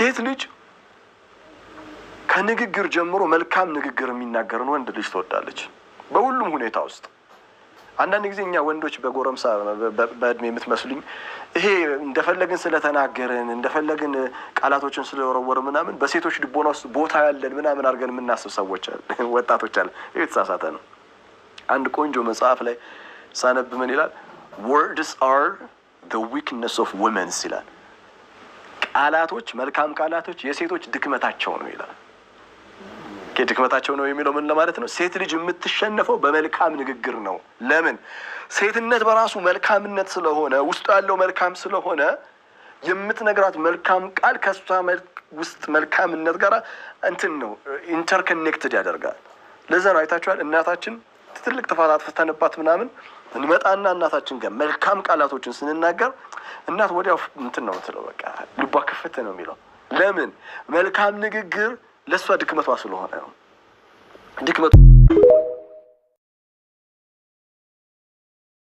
ሴት ልጅ ከንግግር ጀምሮ መልካም ንግግር የሚናገርን ወንድ ልጅ ትወዳለች በሁሉም ሁኔታ ውስጥ። አንዳንድ ጊዜ እኛ ወንዶች በጎረምሳ በእድሜ የምትመስሉኝ ይሄ እንደፈለግን ስለተናገርን እንደፈለግን ቃላቶችን ስለወረወር ምናምን በሴቶች ልቦና ውስጥ ቦታ ያለን ምናምን አድርገን የምናስብ ሰዎች አለ ወጣቶች አለ። ይሄ የተሳሳተ ነው። አንድ ቆንጆ መጽሐፍ ላይ ሳነብ ምን ይላል? words are the weakness of women ይላል። ቃላቶች መልካም ቃላቶች የሴቶች ድክመታቸው ነው ይላል። ድክመታቸው ነው የሚለው ምን ለማለት ነው? ሴት ልጅ የምትሸነፈው በመልካም ንግግር ነው። ለምን? ሴትነት በራሱ መልካምነት ስለሆነ ውስጡ ያለው መልካም ስለሆነ የምትነግራት መልካም ቃል ከሷ ውስጥ መልካምነት ጋር እንትን ነው ኢንተርኮኔክትድ ያደርጋል። ለዛ ነው አይታችኋል እናታችን ትልቅ ጥፋት አጥፍተንባት ምናምን እንመጣና እናታችን ጋር መልካም ቃላቶችን ስንናገር እናት ወዲያው እንትን ነው የምትለው፣ በቃ ልቧ ክፍት ነው የሚለው። ለምን? መልካም ንግግር ለሷ ድክመቷ ስለሆነ ነው። ድክመቷ